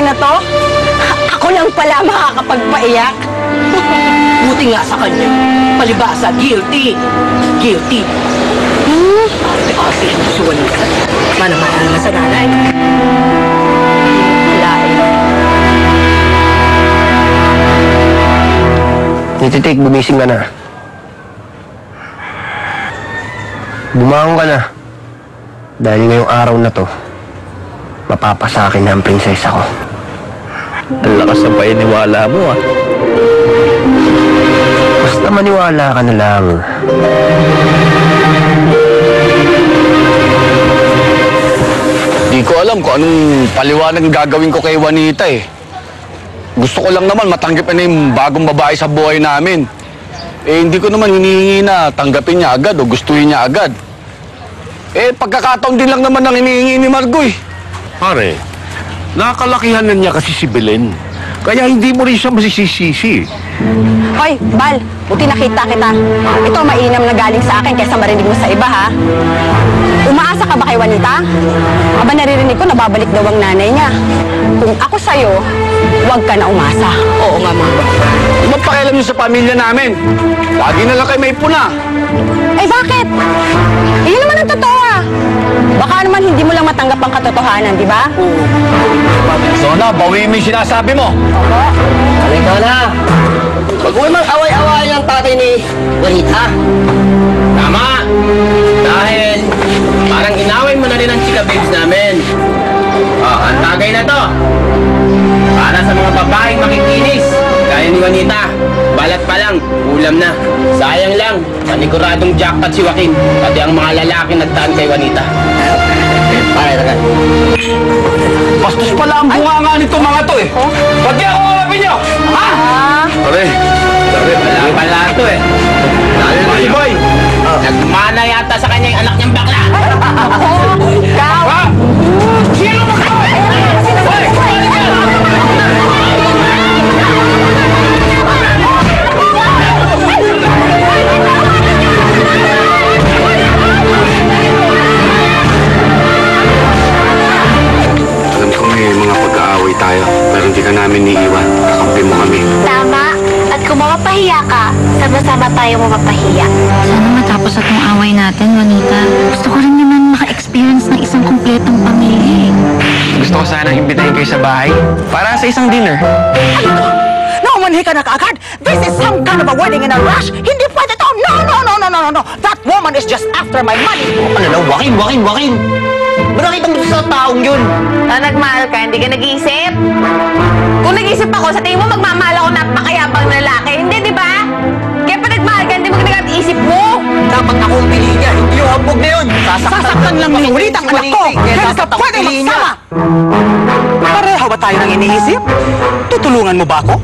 na to? Ako lang pala makakapagpaiyak. Buti nga sa kanya. Palibasa, guilty. Guilty. Ate-ate ang suwan nila. Manamahal na sa nanay. Lain. Nititik, bumising ka na. Bumangon ka na. Dahil ngayong araw na to, mapapasakin na ang prinsesa ko. Ang lakas ng painiwala mo, ah. Basta maniwala ka na lang. Di ko alam kung anong paliwanag gagawin ko kay Juanita eh. Gusto ko lang naman matanggap na yung bagong babae sa buhay namin. Eh hindi ko naman hinihingi na tanggapin niya agad o gustuhin niya agad. Eh pagkakataon din lang naman ang hinihingi ni Margo eh. Pare, nakakalakihan na niya kasi si Belen. Kaya hindi mo rin siya masisisi. Hoy, Bal, buti nakita kita. Ito mainam na galing sa akin kaysa marinig mo sa iba, ha? Umaasa ka ba kay Juanita? Aba, naririnig ko nababalik daw ang nanay niya. Kung ako sa'yo, huwag ka na umasa. Oo nga, Mama. Magpakialam niyo sa pamilya namin. Lagi na lang kayo may puna. Eh, bakit? Iyon naman ang totoo, ha? Baka naman hindi mo lang matanggap ang katotohanan, di ba? Sona, bawiin mo yung sinasabi mo. Oo. Halika na! Huwag mo mag-away-away ang tatay ni Juanita. Tama! Dahil parang inaway mo na rin ang chika babes namin. Oh, ang tagay na to. Para sa mga babaeng makikinis. Gaya ni Juanita, balat pa lang, ulam na. Sayang lang, paniguradong jackpot si Joaquin. Pati ang mga lalaki nagtaan kay Juanita. Pare, tagal. Bastos pala ang bunganga nito mga to eh. Ba't di ako kalapin niyo? Ha? Pare, Wala pala ito eh. Lalo na si Boy. Nagmana yata sa kanya yung anak niyang bakla. Ikaw! Ha? Sino ba ka? alam ko may mga pag-aaway tayo, pero hindi ka namin niiwan. Kakampi mo kami. Tama. At kung mapapahiya ka, sama-sama tayo mapapahiya. Sana matapos itong away natin, Juanita. Gusto ko rin naman maka-experience ng isang kumpletong pamilya. Gusto ko sana imbitahin kayo sa bahay para sa isang dinner. Naumanhi ka na kaagad. This is some kind of a wedding in a rush. Hindi pwede to. No. That woman is just after my money. Ano na? Wakin! Ba't nakita mo sa taong yun? Nagmahal ka, hindi ka nag-iisip? Kung nag-iisip ako, sa tingin mo magmamahal ako napakayabang na lalaki. Hindi, di ba? Kaya pa nagmahal ka, hindi mo ginag-isip mo. Dapat ako ang piliin niya. Hindi yung hambog na yun. Sasaktan lang ni Juanita ang anak ko. Kaya sa pwede magsama. Pareho ba tayo nang iniisip? Tutulungan mo ba ako?